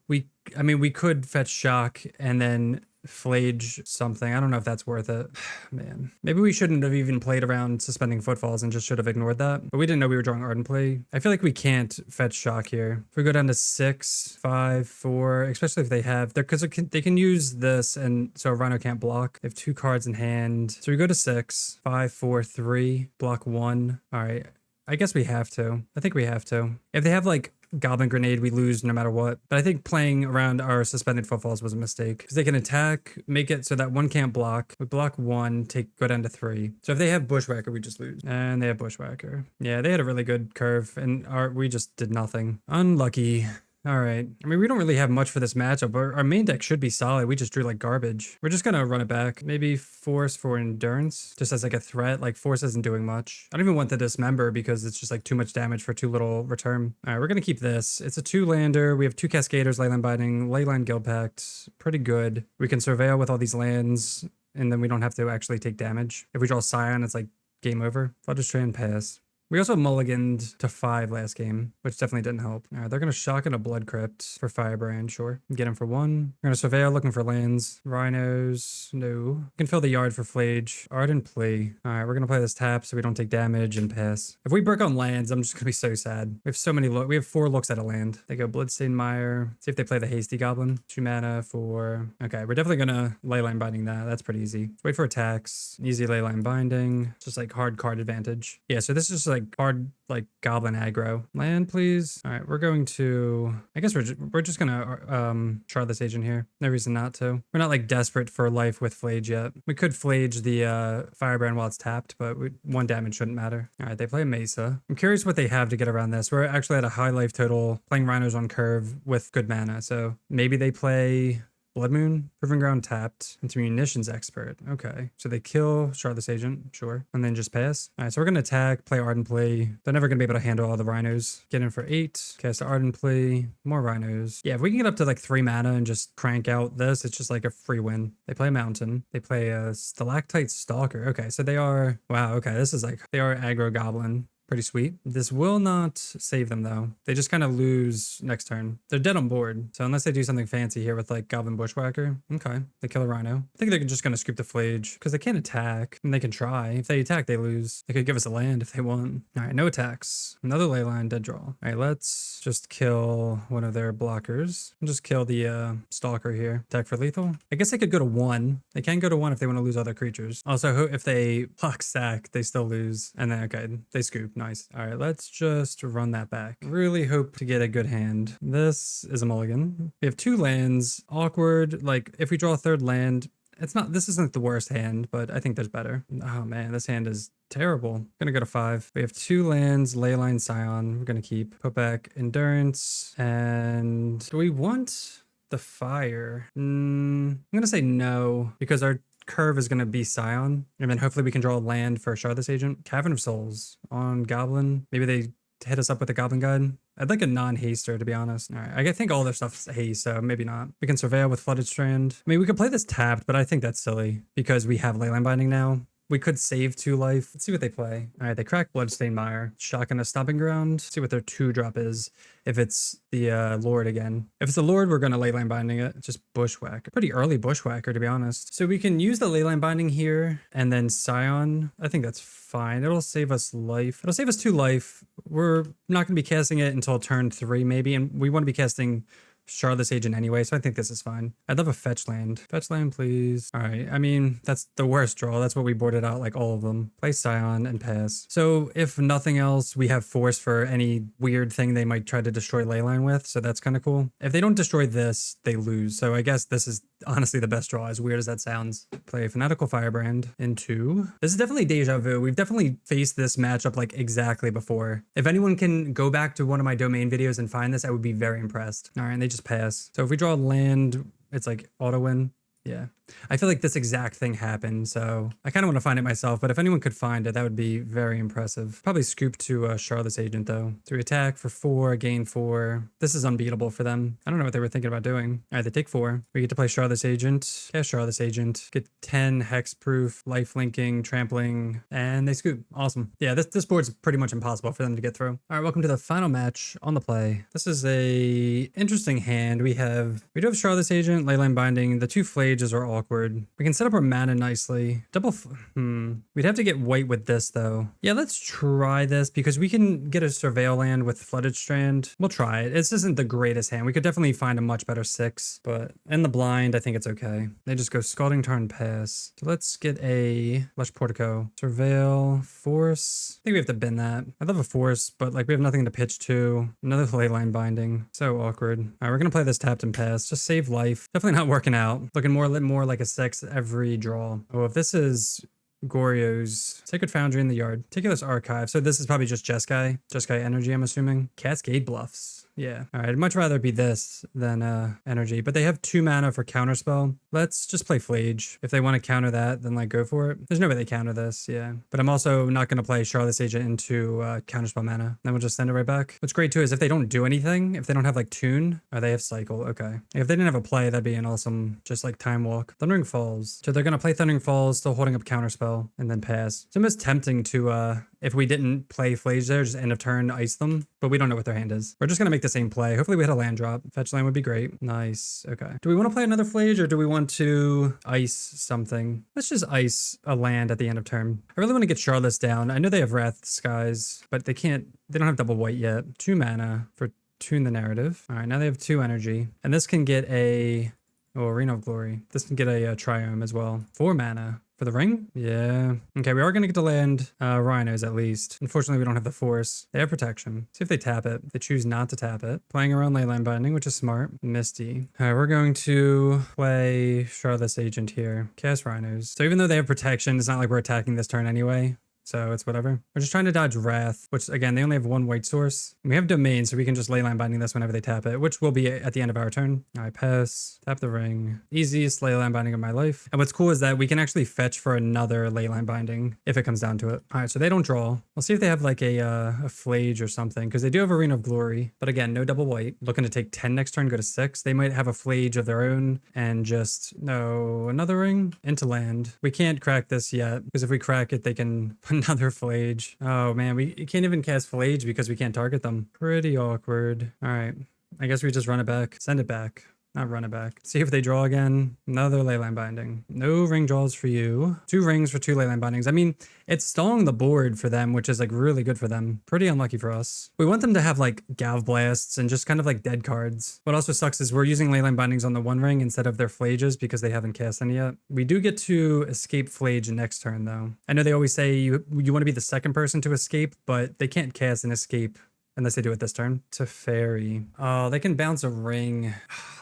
I mean, we could fetch Shock and then Phlage something. I don't know if that's worth it. Man. Maybe we shouldn't have even played around suspending Footfalls and just should have ignored that. But we didn't know we were drawing Ardent Plea. I feel like we can't fetch Shock here. If we go down to 6, 5, 4, especially if they have... Because they can use this and so Rhino can't block. They have 2 cards in hand. So we go to 6, 5, 4, 3, block 1. All right. I guess we have to. I think we have to. If they have like Goblin Grenade, we lose no matter what. But I think playing around our suspended Footfalls was a mistake. Because they can attack, make it so that 1 can't block. We block 1, go down to 3. So if they have Bushwhacker, we just lose. And they have Bushwhacker. Yeah, they had a really good curve, and we just did nothing. Unlucky. All right. I mean, we don't really have much for this matchup, but our main deck should be solid. We just drew like garbage. We're just going to run it back. Maybe Force for Endurance, just as like a threat. Like Force isn't doing much. I don't even want the Dismember because it's just like too much damage for too little return. All right, we're going to keep this. It's a 2-lander. We have 2 Cascaders, Leyline Binding, Leyline Guildpact. Pretty good. We can Surveil with all these lands, and then we don't have to actually take damage. If we draw Scion, it's like game over. I'll just try and pass. We also mulliganed to 5 last game, which definitely didn't help. All right, they're going to shock in a Blood Crypt for Firebrand, sure. Get him for 1. We're going to Surveil looking for lands. Rhinos, no. We can fill the yard for Phlage. Ardent Plea. All right, we're going to play this tap so we don't take damage and pass. If we break on lands, I'm just going to be so sad. We have so many we have 4 looks at a land. They go Bloodstained Mire. See if they play the Hasty Goblin. 2 mana for... Okay, we're definitely going to Leyline Binding that. That's pretty easy. Wait for attacks. Easy Leyline Binding. Just like hard card advantage. Yeah, so this is just like hard like goblin aggro. Land, please. All right, we're going to... I guess we're just gonna try this agent here. No reason not to. We're not like desperate for life with Phlage yet. We could Phlage the Firebrand while it's tapped, but 1 damage shouldn't matter. All right, they play Mesa. I'm curious what they have to get around this. We're actually at a high life total, playing Rhinos on curve with good mana, so maybe they play Blood Moon, Proving Ground tapped, into Munitions Expert. Okay, so they kill Shardless Agent, sure, and then just pass. All right, so we're going to attack, play Ardent Plea. They're never going to be able to handle all the Rhinos. Get in for 8, cast Ardent Plea, more Rhinos. Yeah, if we can get up to like 3 mana and just crank out this, it's just like a free win. They play Mountain. They play a Stalactite Stalker. Okay, so they are... Wow, okay, this is like... They are aggro Goblin. Pretty sweet. This will not save them though. They just kind of lose next turn. They're dead on board. So unless they do something fancy here with like Goblin Bushwhacker. Okay. They kill a Rhino. I think they're just going to scoop the Phlage because they can't attack. And they can try. If they attack, they lose. They could give us a land if they want. All right. No attacks. Another Leyline, dead draw. All right. Let's just kill one of their blockers. And just kill the Stalker here. Attack for lethal. I guess they could go to 1. They can go to 1 if they want to lose other creatures. Also, if they block stack, they still lose. And then, okay, they scoop. Nice. All right, let's just run that back. Really hope to get a good hand. This is a mulligan. We have 2 lands. Awkward. Like, if we draw a 3rd land It's not, this isn't the worst hand, but I think there's better. Oh man, this hand is terrible. Gonna go to 5. We have 2 lands, Leyline Scion. We're gonna keep. Put back Endurance. And do we want the fire? I'm gonna say no, because our curve is gonna be Scion. And then hopefully we can draw a land for Shardless Agent. Cavern of Souls on Goblin. Maybe they hit us up with a Goblin Guide. I'd like a non-haster, to be honest. All right, I think all their stuff's haste, so maybe not. We can Surveil with Flooded Strand. I mean, we could play this tapped, but I think that's silly because we have Leyline Binding now. We could save 2 life. Let's see what they play. All right, they crack Bloodstained Mire. Shotgun a Stomping Ground. Let's see what their 2-drop is. If it's the Lord again. If it's the Lord, we're going to Leyline Binding it. Just Bushwhack. Pretty early Bushwhacker, to be honest. So we can use the Leyline Binding here and then Scion. I think that's fine. It'll save us life. It'll save us 2 life. We're not going to be casting it until turn 3 maybe. And we want to be casting Shardless Agent anyway, so I think this is fine. I'd love a fetch land. Fetch land, please. All right, I mean, that's the worst draw. That's what we boarded out, like all of them. Play Scion and pass. So if nothing else, we have force for any weird thing they might try to destroy Leyline with, so that's kind of cool. If they don't destroy this, they lose. So I guess this is honestly the best draw, as weird as that sounds. Play Fanatical Firebrand into. This is definitely deja vu. We've definitely faced this matchup like exactly before. If anyone can go back to one of my Domain videos and find this, I would be very impressed. All right, and they just pass. So if we draw land, it's like auto win. Yeah. I feel like this exact thing happened, so I kind of want to find it myself, but if anyone could find it, that would be very impressive. Probably scoop to Shardless Agent, though. So we attack for 4, gain 4. This is unbeatable for them. I don't know what they were thinking about doing. All right, they take 4. We get to play Shardless Agent, cast Shardless Agent, get 10 hexproof, life linking, trampling, and they scoop. Awesome. Yeah, this board's pretty much impossible for them to get through. All right, welcome to the final match on the play. This is a interesting hand. We do have Shardless Agent, Leyline Binding. The 2 Phlages are awkward. We can set up our mana nicely. We'd have to get white with this though. Yeah, let's try this because we can get a Surveil land with Flooded Strand. We'll try it. This isn't the greatest hand. We could definitely find a much better 6, but in the blind, I think it's okay. They just go Scalding Tarn, pass. So let's get a Lush Portico. Surveil, Force. I think we have to bin that. I love a Force, but like we have nothing to pitch to. Another Leyline Binding. So awkward. All right, we're gonna play this tapped and pass. Just save life. Definitely not working out. Looking more like a 6 every draw. Oh, if this is Goryo's Sacred Foundry in the yard. Meticulous Archive. So this is probably just Jeskai Energy, I'm assuming. Cascade Bluffs. Yeah. All right. I'd much rather be this than energy, but they have 2 mana for counterspell. Let's just play Phlage. If they want to counter that, then like go for it. There's no way they counter this. Yeah. But I'm also not going to play Shardless Agent into counterspell mana. Then we'll just send it right back. What's great too is if they don't do anything, if they don't have like Tune, or they have Cycle. Okay. If they didn't have a play, that'd be an awesome just like Time Walk. Thundering Falls. So they're going to play Thundering Falls, still holding up counterspell, and then pass. It's almost tempting to if we didn't play Phlage there, just end of turn, ice them. But we don't know what their hand is. We're just going to make the same play. Hopefully we hit a land drop. Fetch land would be great. Nice. Okay. Do we want to play another Phlage or do we want to ice something? Let's just ice a land at the end of turn. I really want to get Shardless down. I know they have Wrath Skies, but they don't have double white yet. 2 mana for Tune the Narrative. All right, now they have 2 energy. And this can get a Arena of Glory. This can get a Triome as well. 4 mana. For the ring? Yeah. Okay, we are going to get to land Rhinos at least. Unfortunately, we don't have the force. They have protection. See if they tap it. They choose not to tap it. Playing around Leyline Binding, which is smart. Misty. All right, we're going to play Shardless Agent here. Cast Rhinos. So even though they have protection, it's not like we're attacking this turn anyway. So it's whatever. We're just trying to dodge Wrath, which again, they only have 1 white source. We have Domain, so we can just Leyline Binding this whenever they tap it, which will be at the end of our turn. All right, pass. Tap the ring. Easiest Leyline Binding of my life. And what's cool is that we can actually fetch for another Leyline Binding if it comes down to it. All right, so they don't draw. We'll see if they have like a Phlage or something, because they do have Arena of Glory. But again, no double white. Looking to take 10 next turn, go to 6. They might have a Phlage of their own and just, no, another ring into land. We can't crack this yet, because if we crack it, they can another Phlage. Oh man, we can't even cast Phlage because we can't target them. Pretty awkward. All right, I guess we just run it back. Send it back. Not run it back. See if they draw again. Another Leyline Binding. No ring draws for you. 2 rings for 2 Leyline Bindings. I mean, it's stalling the board for them, which is like really good for them. Pretty unlucky for us. We want them to have like Galv Blasts and just kind of like dead cards. What also sucks is we're using Leyline Bindings on the 1 ring instead of their Phlages because they haven't cast any yet. We do get to escape Phlage next turn though. I know they always say you want to be the second person to escape, but they can't cast and escape Unless they do it this turn. Teferi. Oh, they can bounce a ring.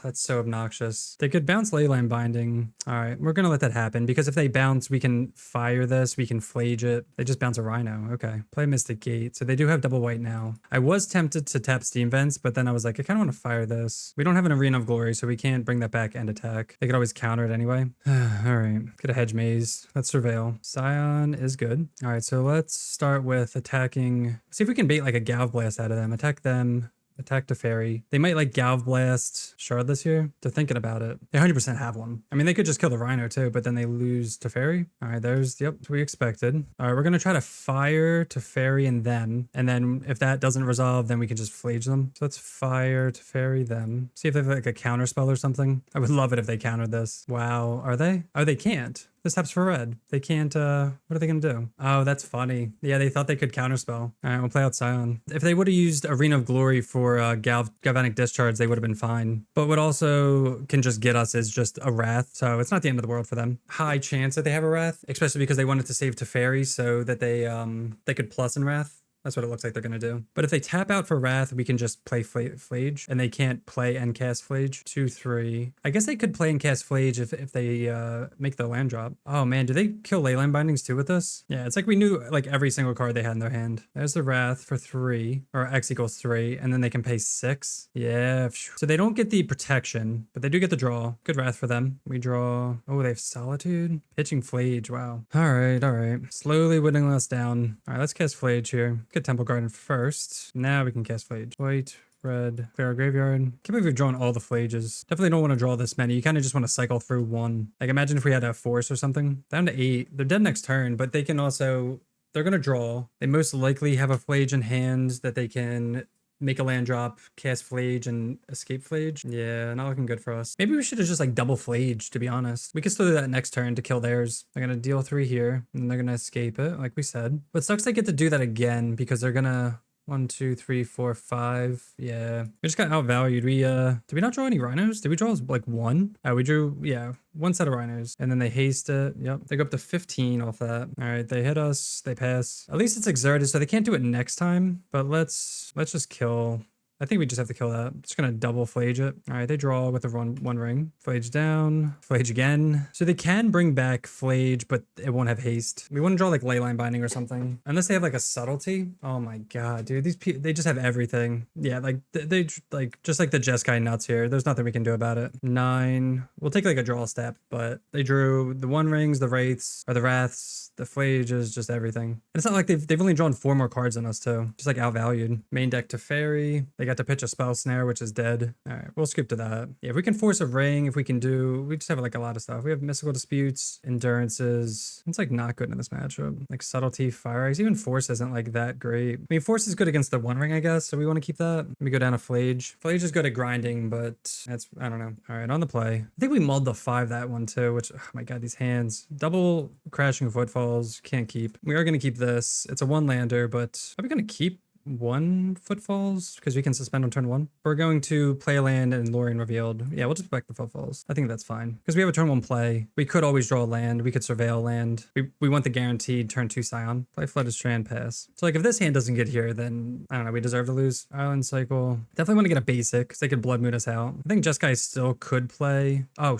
That's so obnoxious. They could bounce Leyline Binding. All right, we're going to let that happen because if they bounce, we can fire this. We can Phlage it. They just bounce a Rhino. Okay. Play Mystic Gate. So they do have double white now. I was tempted to tap Steam Vents, but then I was like, I kind of want to fire this. We don't have an Arena of Glory, so we can't bring that back and attack. They could always counter it anyway. All right. Get a Hedge Maze. Let's Surveil. Scion is good. All right, so let's start with attacking. See if we can bait like a Galv Blast out of them. Attack them. Attack Teferi. They might like Galv Blast Shard this year. They're thinking about it. They 100% have one. I mean, they could just kill the Rhino too, but then they lose Teferi. All right, there's, yep, what we expected. All right, we're going to try to fire Teferi and them. And then if that doesn't resolve, then we can just Phlage them. So let's fire Teferi them. See if they have like a counter spell or something. I would love it if they countered this. Wow, are they? Oh, they can't. This taps for red. They can't, what are they gonna do? Oh, that's funny. Yeah, they thought they could counterspell. All right, we'll play out Scion. If they would have used Arena of Glory for Galvanic Discharge, they would have been fine. But what also can just get us is just a Wrath, so it's not the end of the world for them. High chance that they have a Wrath, especially because they wanted to save Teferi so that they could plus in Wrath. That's what it looks like they're going to do. But if they tap out for Wrath, we can just play Phlage. And they can't play and cast Phlage. 2, 3. I guess they could play and cast Phlage if they make the land drop. Oh man, do they kill Leyline Bindings too with this? Yeah, it's like we knew like every single card they had in their hand. There's the Wrath for 3. Or X equals 3. And then they can pay 6. Yeah. So they don't get the protection, but they do get the draw. Good Wrath for them. We draw. Oh, they have Solitude. Pitching Phlage. Wow. All right, all right. Slowly whittling us down. All right, let's cast Phlage here. Get Temple Garden first. Now we can cast Phlage. White, red, clear our graveyard. Can't believe we've drawn all the Phlages. Definitely don't want to draw this many. You kind of just want to cycle through one. Like imagine if we had a Force or something. Down to 8. They're dead next turn, but they can also, they're going to draw. They most likely have a Phlage in hand that they can make a land drop, cast Phlage, and escape Phlage. Yeah, not looking good for us. Maybe we should have just like double Phlage, to be honest. We could still do that next turn to kill theirs. They're gonna deal 3 here, and they're gonna escape it, like we said. But sucks they get to do that again because they're gonna 1, 2, 3, 4, 5. Yeah, we just got outvalued. We did we not draw any Rhinos? Did we draw like 1? We drew, yeah, 1 set of Rhinos, and then they haste it. Yep, they go up to 15 off that. All right, they hit us, they pass. At least it's exerted, so they can't do it next time. But let's just kill. I think we just have to kill that. Just gonna double Phlage it. All right, they draw with the one ring. Phlage down, Phlage again. So they can bring back Phlage, but it won't have haste. We want to draw like Leyline Binding or something. Unless they have like a subtlety. Oh my god, dude, these people, they just have everything. Yeah, like they like just like the Jeskai nuts here. There's nothing we can do about it. 9. We'll take like a draw step, but they drew the one rings, the wraiths, or the wraths. The Phlage is just everything. And it's not like they've only drawn 4 more cards than us too. Just like outvalued. Main deck Teferi. They got to pitch a Spell Snare, which is dead. All right, we'll skip to that. Yeah, if we can force a ring, if we can do, we just have like a lot of stuff. We have Mystical Disputes, Endurances. It's like not good in this matchup. Like Subtlety, Fire Ice. Even Force isn't like that great. I mean, Force is good against the one ring, I guess. So we want to keep that. Let me go down to Phlage. Phlage is good at grinding, but that's, I don't know. All right, on the play. I think we mulled the 5 that one too, which, oh my god, these hands. Double Crashing Footfalls, can't keep. We are going to keep this. It's a 1-lander, but are we going to keep 1 Footfalls because we can suspend on turn 1? We're going to play a land and Lorien Revealed. Yeah, we'll just back the Footfalls. I think that's fine because we have a turn 1 play. We could always draw a land. We could surveil land. We want the guaranteed turn 2 Scion. Play Flooded Strand, pass. So like if this hand doesn't get here, then I don't know. We deserve to lose. Island Cycle. Definitely want to get a basic because they could Blood Moon us out. I think Jeskai still could play. Oh,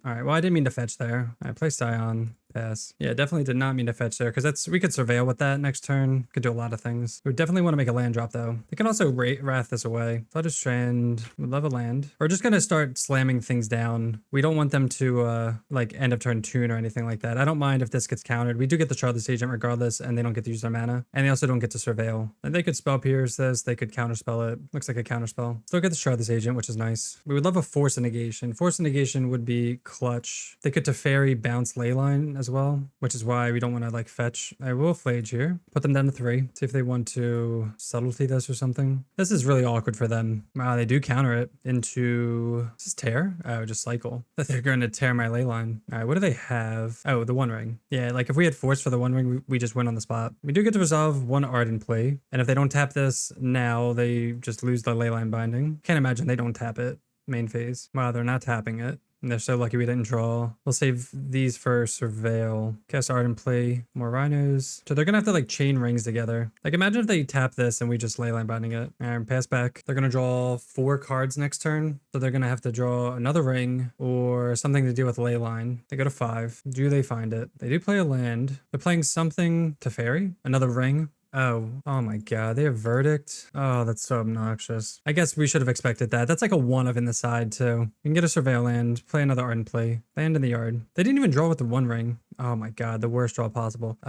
all right. Well, I didn't mean to fetch there. I play Scion. Pass. Yeah, definitely did not mean to fetch there because we could surveil with that next turn. Could do a lot of things. We definitely want to make a land drop though. They can also Wrath this away. Flooded Strand. Would love a land. We're just gonna start slamming things down. We don't want them to like end of turn tune or anything like that. I don't mind if this gets countered. We do get the Charlotte's Agent regardless, and they don't get to use their mana, and they also don't get to surveil. And they could Spell Pierce this. They could counterspell it. Looks like a counterspell. Still get the Charlotte's Agent, which is nice. We would love a Force of Negation. Force of Negation would be clutch. They could Teferi bounce Leyline as well, which is why we don't want to like fetch. I will Phlage here. Put them down to 3. See if they want to subtlety this or something. This is really awkward for them. Wow, they do counter it into, is this tear? Oh, just cycle. That they're going to tear my Leyline. All right, what do they have? Oh, the 1 ring. Yeah, like if we had Force for the 1 ring, we just win on the spot. We do get to resolve 1 Ardent Play. And if they don't tap this now, they just lose the Leyline Binding. Can't imagine they don't tap it main phase. Wow, they're not tapping it. And they're so lucky we didn't draw. We'll save these for Surveil. Cast Ardent Play, more Rhinos. So they're gonna have to like chain rings together. Like imagine if they tap this and we just Leyline Binding it. And pass back. They're gonna draw 4 cards next turn. So they're gonna have to draw another ring or something to do with Leyline. They go to 5. Do they find it? They do play a land. They're playing something to Fairy. Another ring. Oh my god, they have Verdict. Oh, that's so obnoxious. I guess we should have expected that. That's like a 1 of in the side too. You can get a Surveil land, play another Ardent Play, land in the yard. They didn't even draw with the 1 ring. Oh my god, the worst draw possible.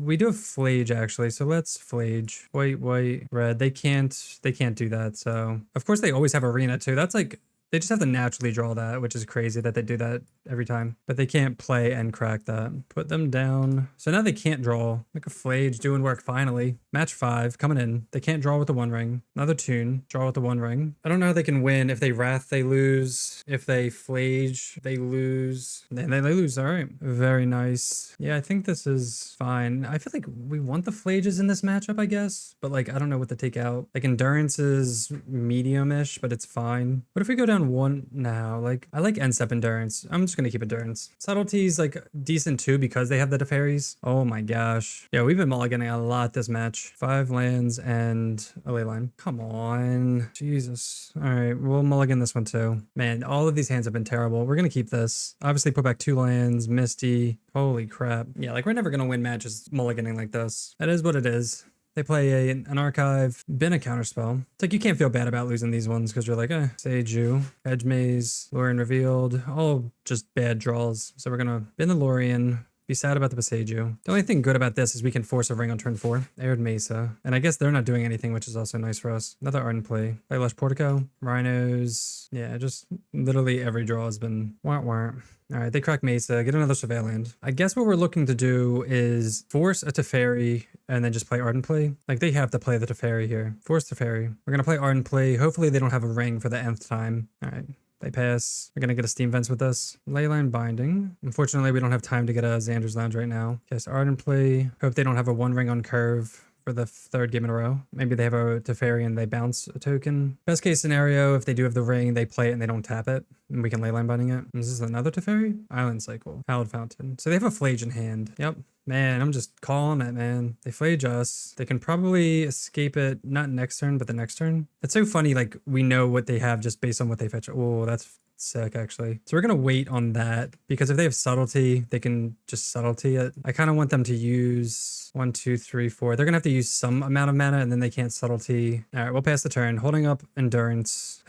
We do have Phlage actually, so let's Phlage. White, red. They can't do that, so. Of course they always have Arena too. That's like, they just have to naturally draw that, which is crazy that they do that every time. But they can't play and crack that. Put them down. So now they can't draw. Like a Phlage doing work finally. Match 5 coming in. They can't draw with the 1 ring. Another tune. Draw with the 1 ring. I don't know how they can win. If they Wrath, they lose. If they Phlage, they lose. Then they lose. All right. Very nice. Yeah, I think this is fine. I feel like we want the Phlages in this matchup, I guess. But like, I don't know what to take out. Like Endurance is medium-ish, but it's fine. What if we go down 1 now? Like, I like End-Step Endurance. I'm just gonna keep Endurance. Subtlety's like decent too because they have the Teferi's. Oh my gosh. Yeah, we've been mulliganing a lot this match. 5 lands and a Leyline. Come on. Jesus. All right, we'll mulligan this one too. Man, all of these hands have been terrible. We're gonna keep this. Obviously put back 2 lands, Misty. Holy crap. Yeah, like we're never gonna win matches mulliganing like this. That is what it is. They play an archive, bin a counterspell. It's like you can't feel bad about losing these ones because you're like, Seiju, Edge Maze, Lorien Revealed, all just bad draws. So we're gonna bin the Lorien, be sad about the Seiju. The only thing good about this is we can force a ring on turn 4. Aired Mesa. And I guess they're not doing anything, which is also nice for us. Another Ardent Play. Play Lush Portico. Rhinos. Yeah, just literally every draw has been wah. All right, they crack Mesa, get another Surveil land. I guess what we're looking to do is force a Teferi and then just play Ardent Play. Like they have to play the Teferi here. Force Teferi. We're gonna play Ardent Play. Hopefully they don't have a ring for the nth time. All right. They pass. We're gonna get a Steam Vents with this. Leyline Binding. Unfortunately, we don't have time to get a Xander's Lounge right now. Yes, Ardent Play. Hope they don't have a 1 ring on curve for the 3rd game in a row. Maybe they have a Teferi and they bounce a token. Best case scenario, if they do have the ring, they play it and they don't tap it. And we can Leyline Binding it. Is this another Teferi? Island Cycle. Hallowed Fountain. So they have a Phlage in hand. Yep. Man, I'm just calling it, man. They Phlage us. They can probably escape it, not next turn, but the next turn. It's so funny, like, we know what they have just based on what they fetch. Oh, that's sick, actually. So we're going to wait on that, because if they have Subtlety, they can just Subtlety it. I kind of want them to use 1, 2, 3, 4. They're going to have to use some amount of mana, and then they can't Subtlety. All right, we'll pass the turn. Holding up Endurance.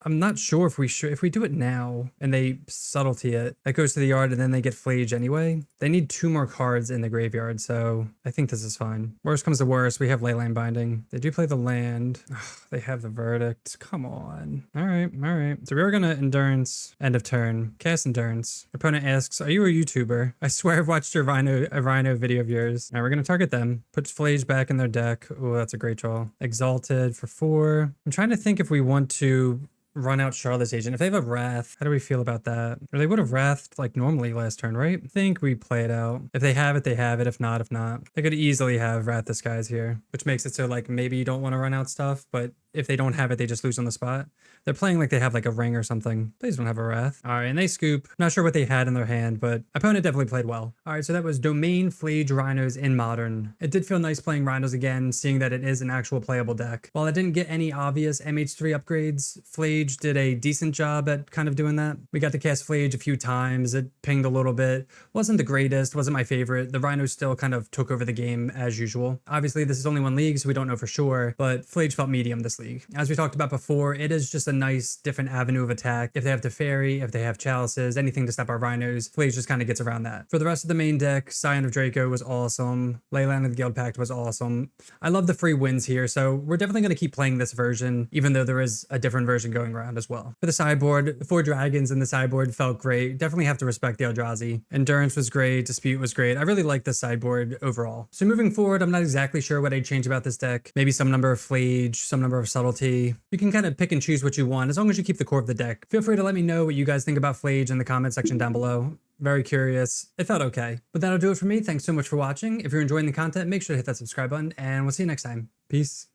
I'm not sure if we should, if we do it now and they Subtlety it, that goes to the yard and then they get Phlage anyway. They need 2 more cards in the graveyard, so I think this is fine. Worst comes to worst, we have Leyline Binding. They do play the land. Ugh, they have the Verdict. Come on. All right. So we are gonna Endurance, end of turn. Cast Endurance. Opponent asks, are you a YouTuber? I swear I've watched a Rhino video of yours. All right, we're gonna target them. Put Phlage back in their deck. Oh, that's a great draw. Exalted for 4. I'm trying to think if we want to run out Charlotte's Agent. If they have a Wrath, how do we feel about that? Or they would have Wrathed like normally last turn, right? I think we play it out. If they have it, they have it. If not. They could easily have Wrath Disguise here, which makes it so like maybe you don't want to run out stuff, but if they don't have it, they just lose on the spot. They're playing like they have like a ring or something. Please don't have a Wrath. All right, and they scoop. Not sure what they had in their hand, but opponent definitely played well. All right, so that was Domain Phlage Rhinos in Modern. It did feel nice playing Rhinos again, seeing that it is an actual playable deck. While I didn't get any obvious MH3 upgrades, Phlage did a decent job at kind of doing that. We got to cast Phlage a few times. It pinged a little bit. Wasn't the greatest, wasn't my favorite. The Rhinos still kind of took over the game as usual. Obviously, this is only 1 league, so we don't know for sure, but Phlage felt medium this league. As we talked about before, it is just a nice different avenue of attack. If they have Teferi, if they have Chalices, anything to stop our Rhinos, Phlage just kind of gets around that. For the rest of the main deck, Scion of Draco was awesome. Leyland of the Guild Pact was awesome. I love the free wins here, so we're definitely going to keep playing this version, even though there is a different version going around as well. For the sideboard, the 4 dragons in the sideboard felt great. Definitely have to respect the Eldrazi. Endurance was great. Dispute was great. I really like the sideboard overall. So moving forward, I'm not exactly sure what I'd change about this deck. Maybe some number of Phlage, some number of Subtlety. You can kind of pick and choose what you want as long as you keep the core of the deck. Feel free to let me know what you guys think about Phlage in the comment section down below. Very curious. It felt okay. But that'll do it for me. Thanks so much for watching. If you're enjoying the content, make sure to hit that subscribe button and we'll see you next time. Peace.